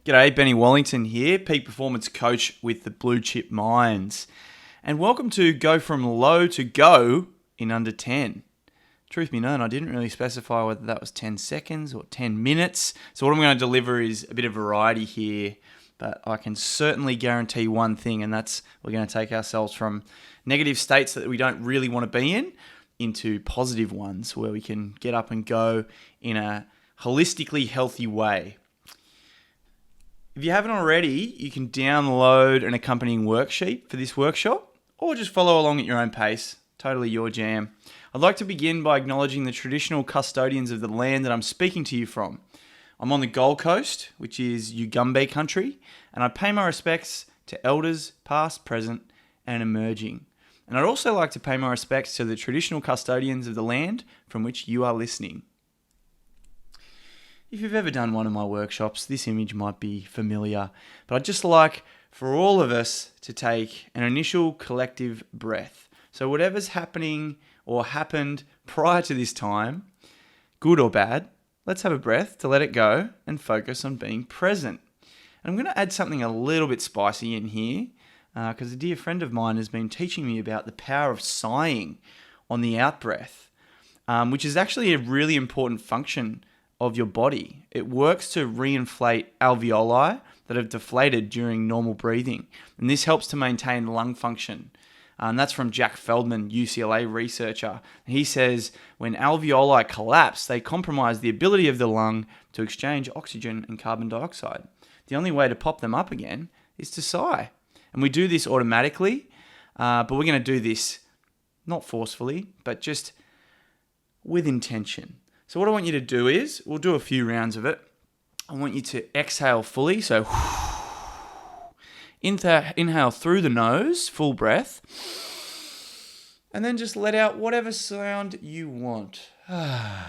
G'day, Benny Wallington here, peak performance coach with the Blue Chip Minds. And welcome to Go From Low to Go in under 10. Truth be known, I didn't really specify whether that was 10 seconds or 10 minutes. So what I'm going to deliver is a bit of variety here, but I can certainly guarantee one thing, and that's we're going to take ourselves from negative states that we don't really want to be in into positive ones where we can get up and go in a holistically healthy way. If you haven't already, you can download an accompanying worksheet for this workshop or just follow along at your own pace. Totally your jam. I'd like to begin by acknowledging the traditional custodians of the land that I'm speaking to you from. I'm on the Gold Coast, which is Yugambeh country, and I pay my respects to elders past, present, and emerging. And I'd also like to pay my respects to the traditional custodians of the land from which you are listening. If you've ever done one of my workshops, this image might be familiar, but I'd just like for all of us to take an initial collective breath. So whatever's happening or happened prior to this time, good or bad, let's have a breath to let it go and focus on being present. And I'm going to add something a little bit spicy in here because a dear friend of mine has been teaching me about the power of sighing on the out-breath, which is actually a really important function of your body. It works to reinflate alveoli that have deflated during normal breathing. And this helps to maintain lung function. And that's from Jack Feldman, UCLA researcher. He says when alveoli collapse, they compromise the ability of the lung to exchange oxygen and carbon dioxide. The only way to pop them up again is to sigh. And we do this automatically, but we're going to do this not forcefully, but just with intention. So what I want you to do is, we'll do a few rounds of it. I want you to exhale fully. So inhale through the nose, full breath. And then just let out whatever sound you want. And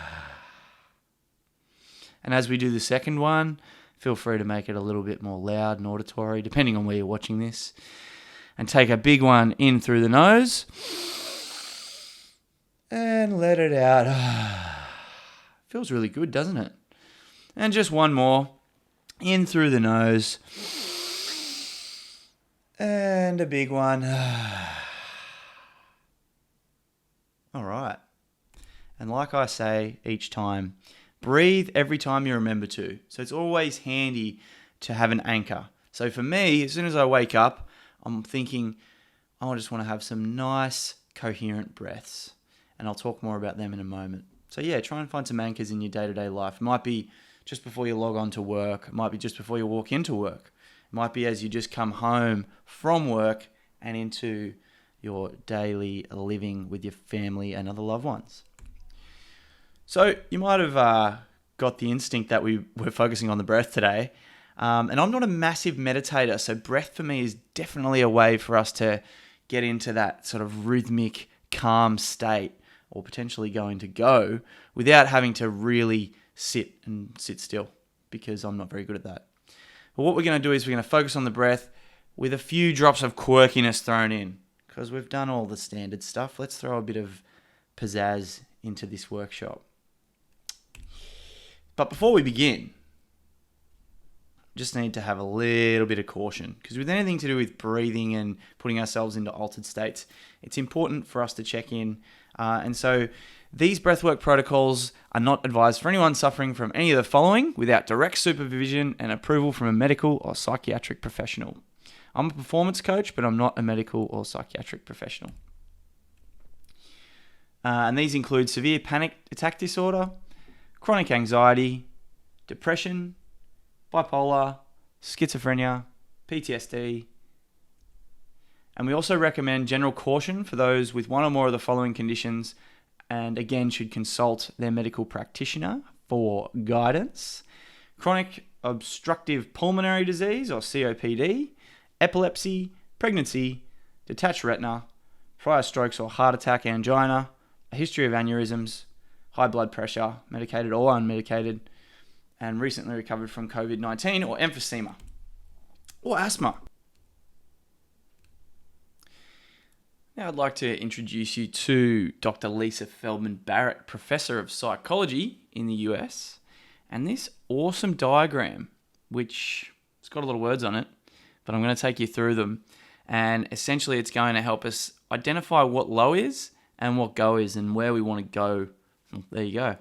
as we do the second one, feel free to make it a little bit more loud and auditory, depending on where you're watching this. And take a big one in through the nose. And let it out. Feels really good, doesn't it? And just one more. In through the nose. And a big one. All right. And like I say each time, breathe every time you remember to. So it's always handy to have an anchor. So for me, as soon as I wake up, I'm thinking, I just want to have some nice, coherent breaths. And I'll talk more about them in a moment. So yeah, try and find some anchors in your day-to-day life. It might be just before you log on to work. It might be just before you walk into work. It might be as you just come home from work and into your daily living with your family and other loved ones. So you might have got the instinct that we're focusing on the breath today. And I'm not a massive meditator, so breath for me is definitely a way for us to get into that sort of rhythmic, calm state, or potentially going to go without having to really sit still, because I'm not very good at that. But what we're going to do is we're going to focus on the breath with a few drops of quirkiness thrown in, because we've done all the standard stuff. Let's throw a bit of pizzazz into this workshop. But before we begin, just need to have a little bit of caution, because with anything to do with breathing and putting ourselves into altered states, it's important for us to check in. And so these breathwork protocols are not advised for anyone suffering from any of the following without direct supervision and approval from a medical or psychiatric professional. I'm a performance coach, but I'm not a medical or psychiatric professional. And these include severe panic attack disorder, chronic anxiety, depression, bipolar, schizophrenia, PTSD. And we also recommend general caution for those with one or more of the following conditions, and again should consult their medical practitioner for guidance: chronic obstructive pulmonary disease or COPD, epilepsy, pregnancy, detached retina, prior strokes or heart attack, angina, a history of aneurysms, high blood pressure, medicated or unmedicated, and recently recovered from COVID-19 or emphysema, or asthma. Now I'd like to introduce you to Dr. Lisa Feldman Barrett, Professor of Psychology in the US, and this awesome diagram, which got a lot of words on it, but I'm going to take you through them. And essentially, it's going to help us identify what low is and what go is and where we want to go. There you go.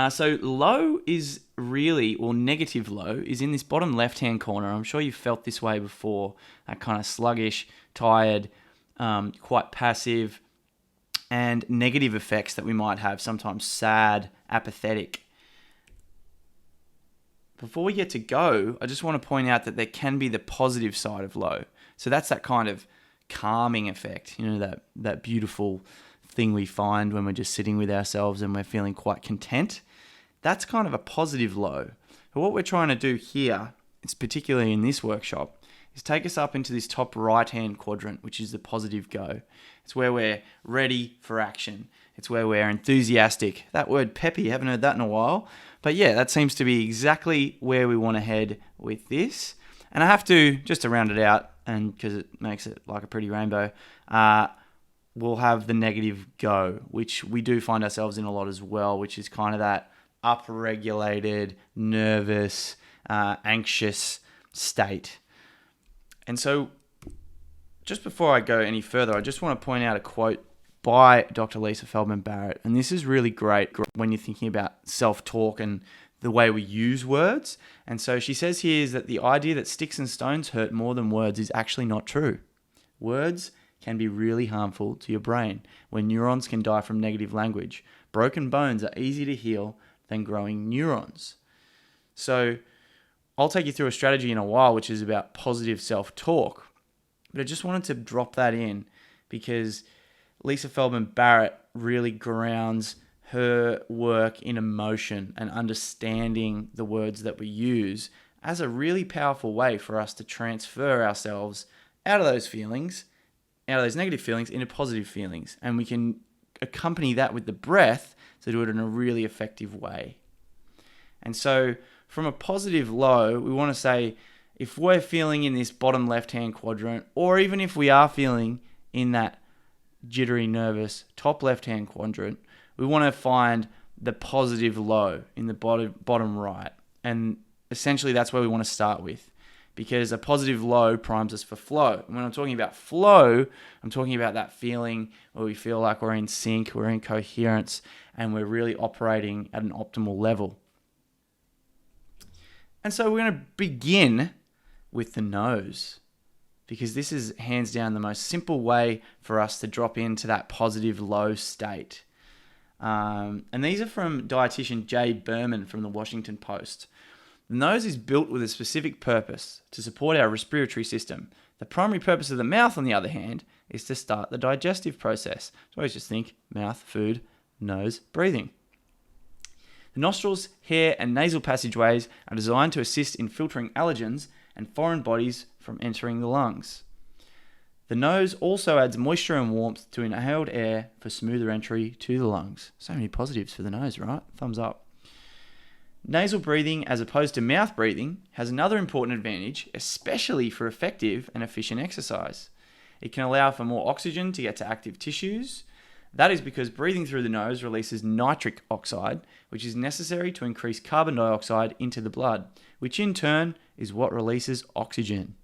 So low is really, or negative low, is in this bottom left-hand corner. I'm sure you've felt this way before, that kind of sluggish, tired, quite passive, and negative effects that we might have, sometimes sad, apathetic. Before we get to go, I just want to point out that there can be the positive side of low. So that's that kind of calming effect, that beautiful thing we find when we're just sitting with ourselves and we're feeling quite content. That's kind of a positive low. But what we're trying to do here, it's particularly in this workshop, is take us up into this top right-hand quadrant, which is the positive go. It's where we're ready for action. It's where we're enthusiastic. That word peppy, haven't heard that in a while. But yeah, that seems to be exactly where we want to head with this. And I have to, just to round it out, and because it makes it like a pretty rainbow, we'll have the negative go, which we do find ourselves in a lot as well, which is kind of that upregulated, nervous, anxious state. And so just before I go any further, I just want to point out a quote by Dr. Lisa Feldman Barrett. And this is really great when you're thinking about self-talk and the way we use words. And so she says here is that the idea that sticks and stones hurt more than words is actually not true. Words can be really harmful to your brain when neurons can die from negative language. Broken bones are easier to heal than growing neurons. So I'll take you through a strategy in a while, which is about positive self-talk. But I just wanted to drop that in because Lisa Feldman Barrett really grounds her work in emotion and understanding the words that we use as a really powerful way for us to transfer ourselves out of those feelings, out of those negative feelings, into positive feelings. And we can accompany that with the breath to do it in a really effective way. And so from a positive low, we want to say, if we're feeling in this bottom left-hand quadrant, or even if we are feeling in that jittery, nervous top left-hand quadrant, we want to find the positive low in the bottom right. And essentially that's where we want to start with, because a positive low primes us for flow. And when I'm talking about flow, I'm talking about that feeling where we feel like we're in sync, we're in coherence, and we're really operating at an optimal level. And so we're going to begin with the nose, because this is hands down the most simple way for us to drop into that positive low state. And these are from dietitian Jay Berman from the Washington Post. The nose is built with a specific purpose to support our respiratory system. The primary purpose of the mouth, on the other hand, is to start the digestive process. So always just think mouth, food, nose, breathing. The nostrils, hair, and nasal passageways are designed to assist in filtering allergens and foreign bodies from entering the lungs. The nose also adds moisture and warmth to inhaled air for smoother entry to the lungs. So many positives for the nose, right? Thumbs up. Nasal breathing, as opposed to mouth breathing, has another important advantage, especially for effective and efficient exercise. It can allow for more oxygen to get to active tissues. That is because breathing through the nose releases nitric oxide, which is necessary to increase carbon dioxide into the blood, which in turn is what releases oxygen.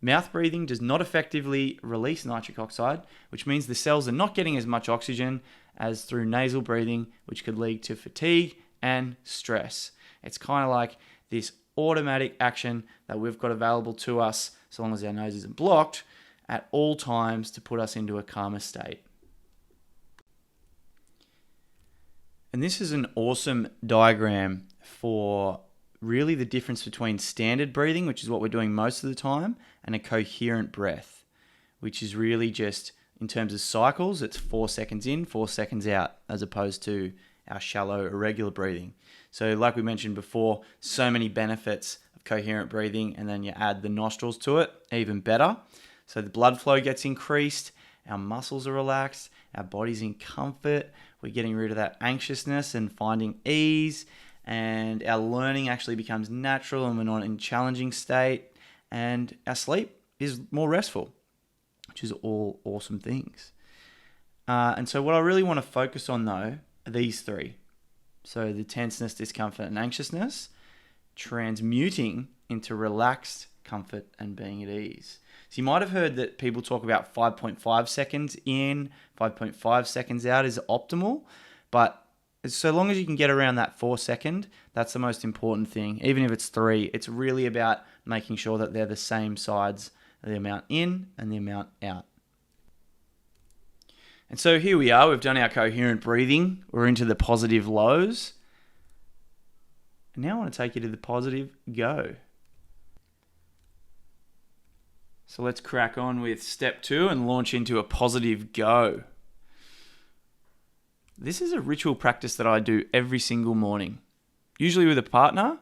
Mouth breathing does not effectively release nitric oxide, which means the cells are not getting as much oxygen as through nasal breathing, which could lead to fatigue and stress. It's kind of like this automatic action that we've got available to us, so long as our nose isn't blocked, at all times to put us into a calmer state. And this is an awesome diagram for really the difference between standard breathing, which is what we're doing most of the time, and a coherent breath, which is really just, in terms of cycles, it's 4 seconds in, 4 seconds out, as opposed to our shallow, irregular breathing. So like we mentioned before, so many benefits of coherent breathing, and then you add the nostrils to it, even better. So the blood flow gets increased, our muscles are relaxed, our body's in comfort, we're getting rid of that anxiousness and finding ease, and our learning actually becomes natural and we're not in a challenging state, and our sleep is more restful, which is all awesome things. And so what I really want to focus on though are these three. So the tenseness, discomfort, and anxiousness, transmuting into relaxed comfort and being at ease. So you might have heard that people talk about 5.5 seconds in, 5.5 seconds out is optimal, but so long as you can get around that 4 second, that's the most important thing. Even if it's 3, it's really about making sure that they're the same sides, the amount in and the amount out. And so here we are, we've done our coherent breathing, we're into the positive lows. And now I want to take you to the positive go. So let's crack on with step 2 and launch into a positive go. This is a ritual practice that I do every single morning, usually with a partner,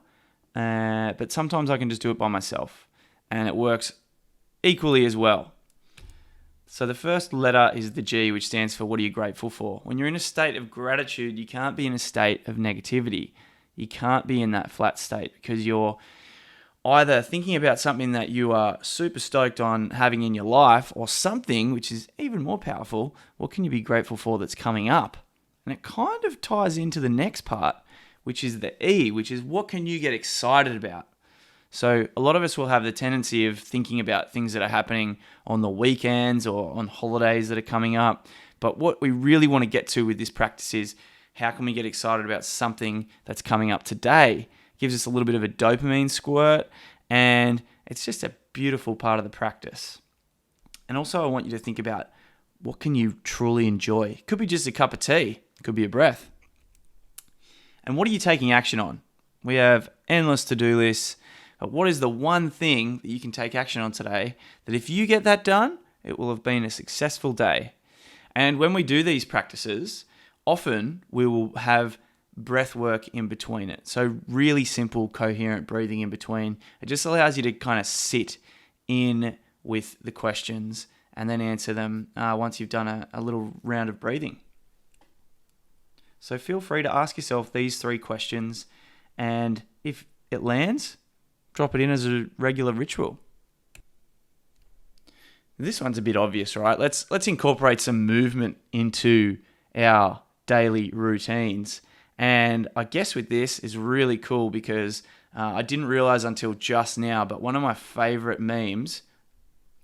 but sometimes I can just do it by myself, and it works equally as well. So the first letter is the G, which stands for what are you grateful for? When you're in a state of gratitude, you can't be in a state of negativity. You can't be in that flat state because you're either thinking about something that you are super stoked on having in your life, or something which is even more powerful, what can you be grateful for that's coming up? And it kind of ties into the next part, which is the E, which is what can you get excited about? So a lot of us will have the tendency of thinking about things that are happening on the weekends or on holidays that are coming up. But what we really want to get to with this practice is how can we get excited about something that's coming up today? It gives us a little bit of a dopamine squirt, and it's just a beautiful part of the practice. And also I want you to think about what can you truly enjoy? It could be just a cup of tea. It could be a breath. And what are you taking action on? We have endless to-do lists. But what is the one thing that you can take action on today that if you get that done, it will have been a successful day? And when we do these practices, often we will have breath work in between it. So really simple, coherent breathing in between. It just allows you to kind of sit in with the questions and then answer them once you've done a little round of breathing. So feel free to ask yourself these 3 questions, and if it lands, drop it in as a regular ritual. This one's a bit obvious, right? Let's incorporate some movement into our daily routines. And I guess with this is really cool because I didn't realize until just now, but one of my favorite memes,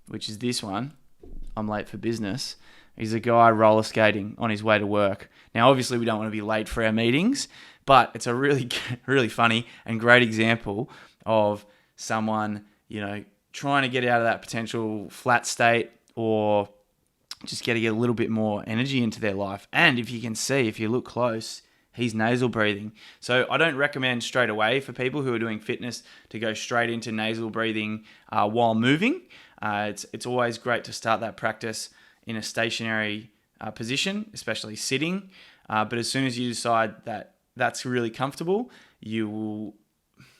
which is this one, I'm late for business, is a guy roller skating on his way to work. Now, obviously, we don't want to be late for our meetings, but it's a really, really funny and great example of someone, trying to get out of that potential flat state or just getting a little bit more energy into their life. And if you can see, if you look close, he's nasal breathing. So I don't recommend straight away for people who are doing fitness to go straight into nasal breathing while moving. It's always great to start that practice in a stationary position, especially sitting. But as soon as you decide that that's really comfortable, you will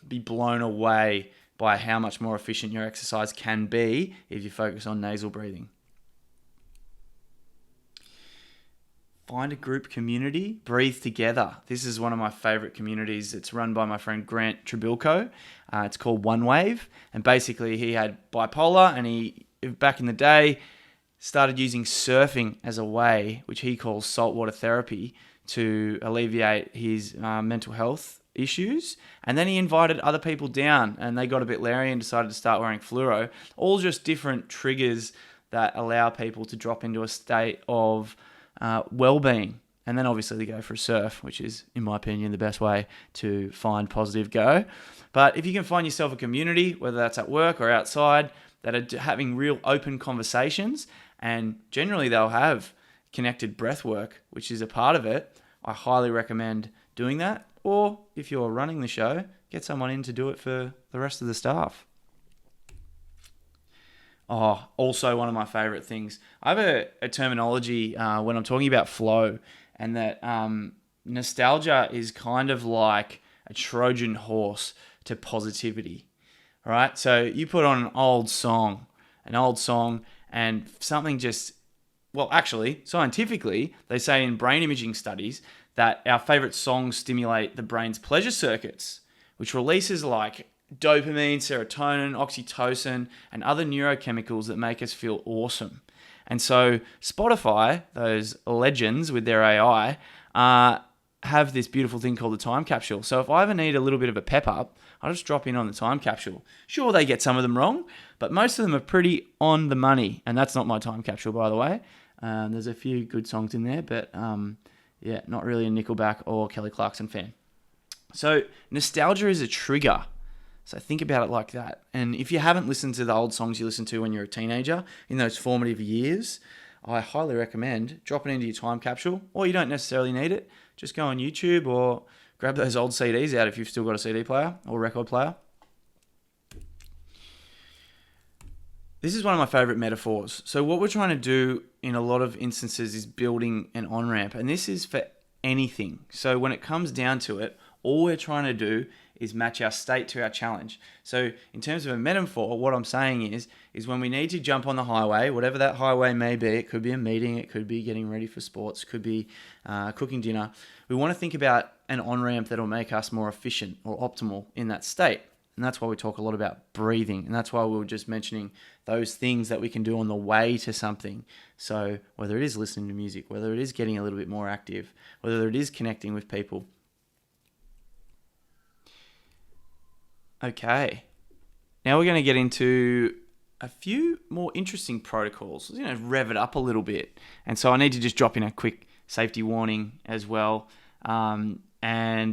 be blown away by how much more efficient your exercise can be if you focus on nasal breathing. Find a group community, breathe together. This is one of my favorite communities. It's run by my friend Grant Trebilco. It's called One Wave. And basically he had bipolar, and he, back in the day, started using surfing as a way, which he calls saltwater therapy, to alleviate his mental health issues. And then he invited other people down, and they got a bit leery and decided to start wearing fluoro. All just different triggers that allow people to drop into a state of well-being. And then obviously they go for a surf, which is, in my opinion, the best way to find positive go. But if you can find yourself a community, whether that's at work or outside, that are having real open conversations, and generally they'll have connected breath work, which is a part of it, I highly recommend doing that. Or if you're running the show, get someone in to do it for the rest of the staff. Oh, also one of my favorite things. I have a terminology when I'm talking about flow, and that nostalgia is kind of like a Trojan horse to positivity, right? So you put on an old song, and something just, well, actually, scientifically, they say in brain imaging studies that our favorite songs stimulate the brain's pleasure circuits, which releases like dopamine, serotonin, oxytocin, and other neurochemicals that make us feel awesome. And so Spotify, those legends with their AI, have this beautiful thing called the time capsule. So if I ever need a little bit of a pep up, I'll just drop in on the time capsule. Sure, they get some of them wrong, but most of them are pretty on the money. And that's not my time capsule, by the way. There's a few good songs in there, but yeah, not really a Nickelback or Kelly Clarkson fan. So nostalgia is a trigger. So think about it like that. And if you haven't listened to the old songs you listened to when you're a teenager in those formative years, I highly recommend dropping into your time capsule, or you don't necessarily need it. Just go on YouTube or grab those old CDs out if you've still got a CD player or record player. This is one of my favorite metaphors. So what we're trying to do in a lot of instances is building an on-ramp, and this is for anything. So when it comes down to it, all we're trying to do is match our state to our challenge. So in terms of a metaphor, what I'm saying is when we need to jump on the highway, whatever that highway may be, it could be a meeting, it could be getting ready for sports, could be cooking dinner. We want to think about an on-ramp that'll make us more efficient or optimal in that state. And that's why we talk a lot about breathing. And that's why we were just mentioning those things that we can do on the way to something. So whether it is listening to music, whether it is getting a little bit more active, whether it is connecting with people. Okay, now we're going to get into a few more interesting protocols, rev it up a little bit. And so I need to just drop in a quick safety warning as well. And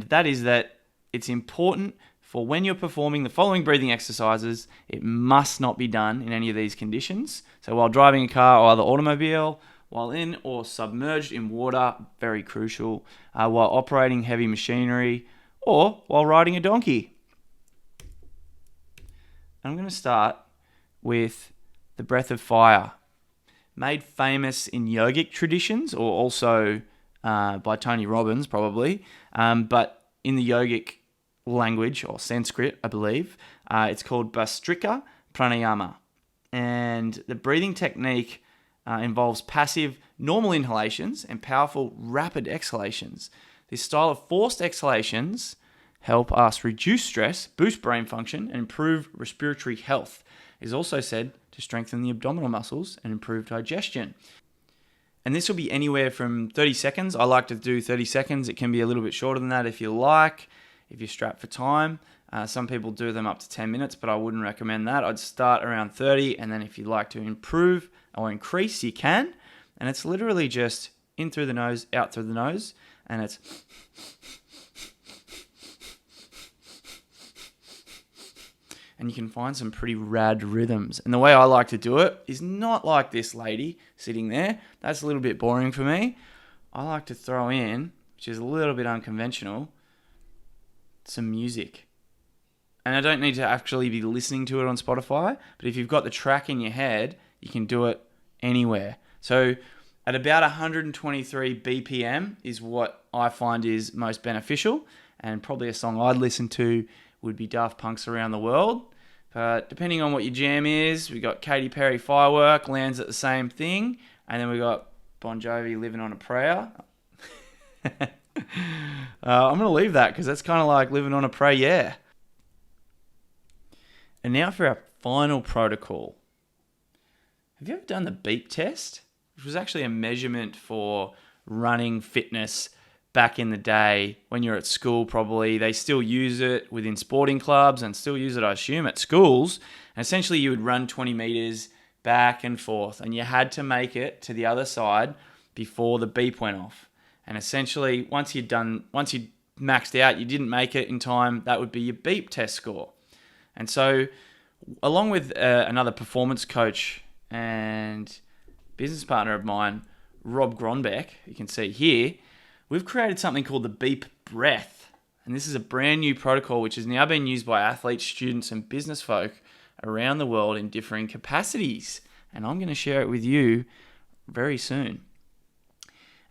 that is that it's important for when you're performing the following breathing exercises, it must not be done in any of these conditions. So while driving a car or other automobile, while in or submerged in water, very crucial, while operating heavy machinery, or while riding a donkey. I'm going to start with the breath of fire, made famous in yogic traditions, or also by Tony Robbins probably, but in the yogic language, or Sanskrit, I believe, it's called Bhastrika Pranayama. And the breathing technique involves passive, normal inhalations and powerful, rapid exhalations. This style of forced exhalations help us reduce stress, boost brain function, and improve respiratory health. It is also said to strengthen the abdominal muscles and improve digestion. And this will be anywhere from 30 seconds. I like to do 30 seconds. It can be a little bit shorter than that if you like, if you're strapped for time. Some people do them up to 10 minutes, but I wouldn't recommend that. I'd start around 30, and then if you'd like to improve or increase, you can. And it's literally just in through the nose, out through the nose, and it's... And you can find some pretty rad rhythms. And the way I like to do it is not like this lady sitting there. That's a little bit boring for me. I like to throw in, which is a little bit unconventional, some music. And I don't need to actually be listening to it on Spotify, but if you've got the track in your head, you can do it anywhere. So at about 123 BPM is what I find is most beneficial, and probably a song I'd listen to would be Daft Punk's Around the World. But depending on what your jam is, we got Katy Perry Firework, lands at the same thing. And then we got Bon Jovi Living on a Prayer. I'm going to leave that because that's kind of like living on a prayer, yeah. And now for our final protocol. Have you ever done the beep test? Which was actually a measurement for running fitness back in the day when you're at school probably. They still use it within sporting clubs and still use it, I assume, at schools. And essentially you would run 20 meters back and forth and you had to make it to the other side before the beep went off. And essentially once you'd maxed out, you didn't make it in time, that would be your beep test score. And so along with another performance coach and business partner of mine, Rob Gronbeck, you can see here, we've created something called the Beep Breath. And this is a brand new protocol which has now been used by athletes, students, and business folk around the world in differing capacities. And I'm going to share it with you very soon.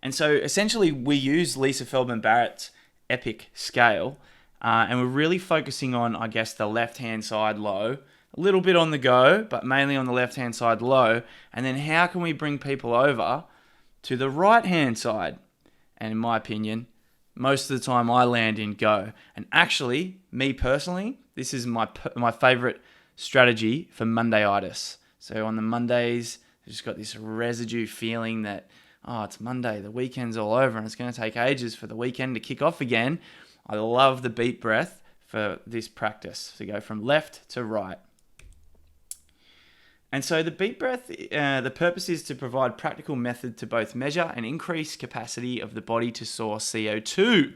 And so essentially we use Lisa Feldman Barrett's EPIC scale, and we're really focusing on, I guess, the left-hand side low, a little bit on the go, but mainly on the left-hand side low. And then how can we bring people over to the right-hand side? And in my opinion, most of the time I land in go. And actually, me personally, this is my favorite strategy for Mondayitis. So on the Mondays, I've just got this residue feeling that oh, it's Monday, the weekend's all over and it's going to take ages for the weekend to kick off again, I love the beat breath for this practice. So go from left to right. And so the beat breath, the purpose is to provide practical method to both measure and increase capacity of the body to store CO2.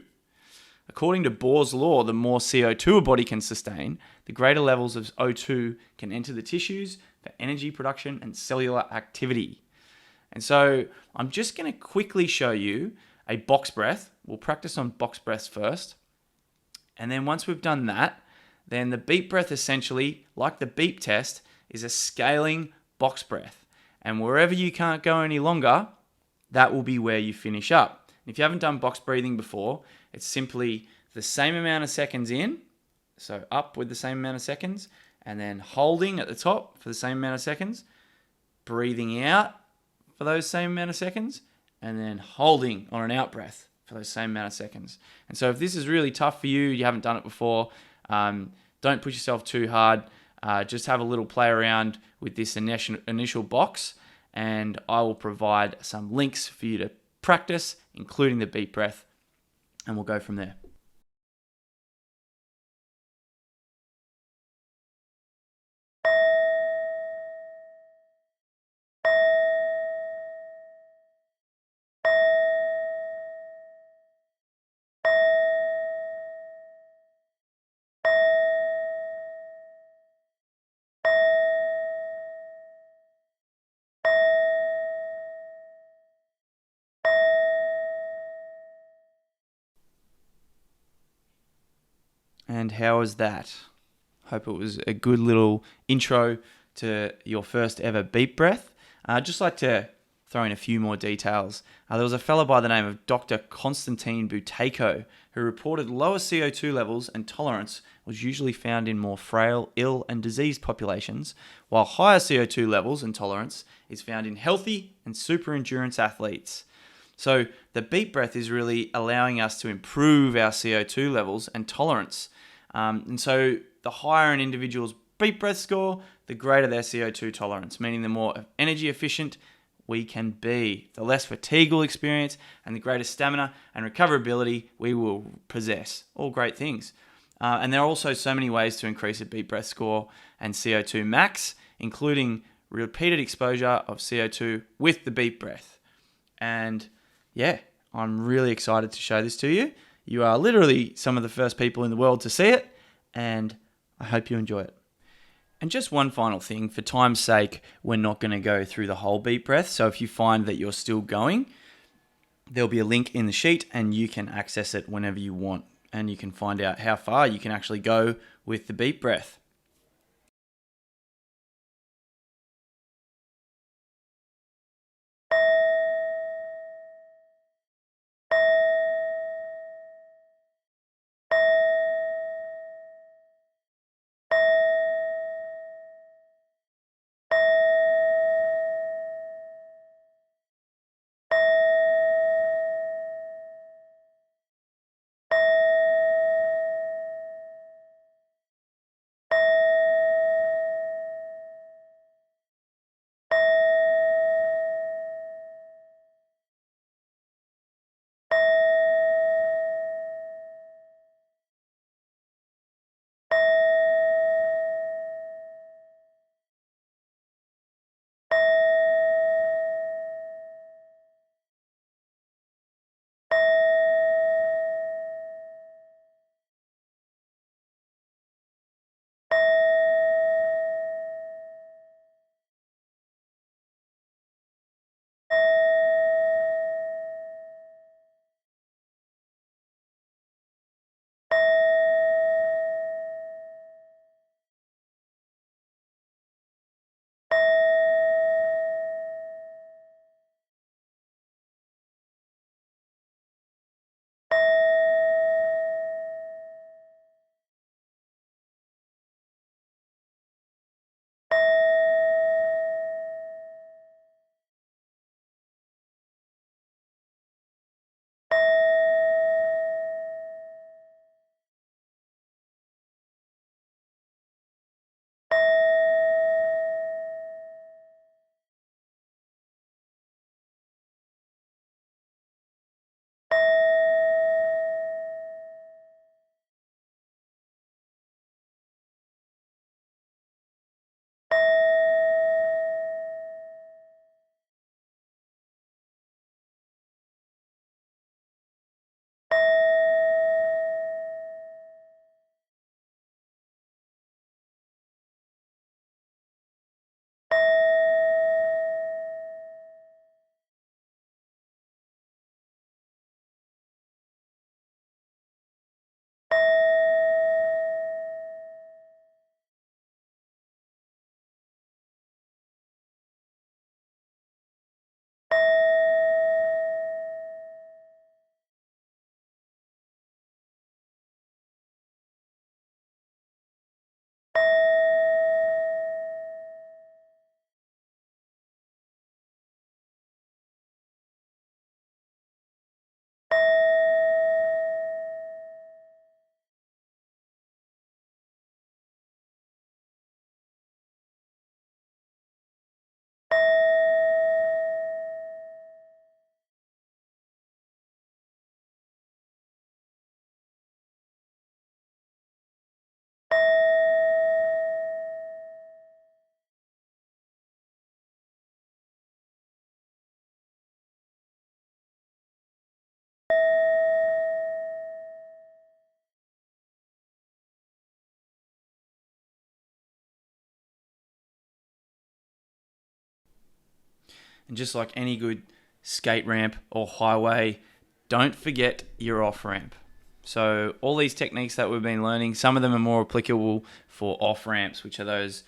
According to Bohr's law, the more CO2 a body can sustain, the greater levels of O2 can enter the tissues for energy production and cellular activity. And so I'm just going to quickly show you a box breath. We'll practice on box breaths first. And then once we've done that, then the beat breath essentially, like the beep test, is a scaling box breath. And wherever you can't go any longer, that will be where you finish up. If you haven't done box breathing before, it's simply the same amount of seconds in, so up with the same amount of seconds, and then holding at the top for the same amount of seconds, breathing out for those same amount of seconds, and then holding on an out breath for those same amount of seconds. And so if this is really tough for you, you haven't done it before, don't push yourself too hard. Just have a little play around with this initial box, and I will provide some links for you to practice, including the beat breath, and we'll go from there. And how was that? Hope it was a good little intro to your first ever beat breath. I'd just like to throw in a few more details. There was a fellow by the name of Dr. Konstantin Buteyko who reported lower CO2 levels and tolerance was usually found in more frail, ill, and diseased populations, while higher CO2 levels and tolerance is found in healthy and super endurance athletes. So the beat breath is really allowing us to improve our CO2 levels and tolerance. And so the higher an individual's beat breath score, the greater their CO2 tolerance, meaning the more energy efficient we can be, the less fatigue we'll experience, and the greater stamina and recoverability we will possess. All great things. And there are also so many ways to increase a beat breath score and CO2 max, including repeated exposure of CO2 with the beat breath. And yeah, I'm really excited to show this to you. You are literally some of the first people in the world to see it, and I hope you enjoy it. And just one final thing, for time's sake, we're not going to go through the whole beat breath. So if you find that you're still going, there'll be a link in the sheet and you can access it whenever you want. And you can find out how far you can actually go with the beat breath. And just like any good skate ramp or highway, don't forget your off ramp. So all these techniques that we've been learning, some of them are more applicable for off ramps, which are those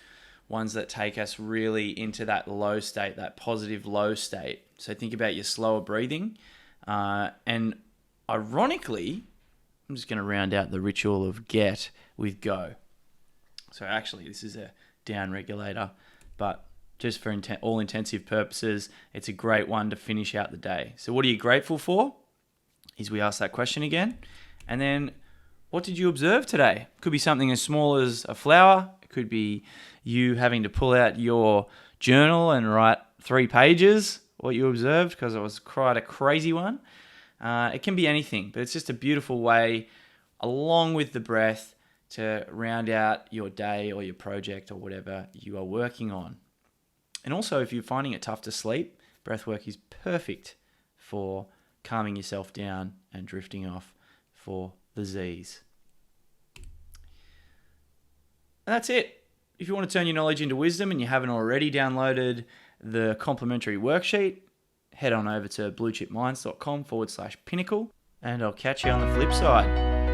ones that take us really into that low state, that positive low state. So think about your slower breathing. And ironically, I'm just going to round out the ritual of get with go. So actually, this is a down regulator, but just for all intensive purposes, it's a great one to finish out the day. So what are you grateful for? Is we ask that question again. And then, what did you observe today? Could be something as small as a flower. It could be you having to pull out your journal and write 3 pages, what you observed, because it was quite a crazy one. It can be anything, but it's just a beautiful way, along with the breath, to round out your day or your project or whatever you are working on. And also, if you're finding it tough to sleep, breathwork is perfect for calming yourself down and drifting off for the Z's. And that's it. If you want to turn your knowledge into wisdom and you haven't already downloaded the complimentary worksheet, head on over to bluechipminds.com/pinnacle, and I'll catch you on the flip side.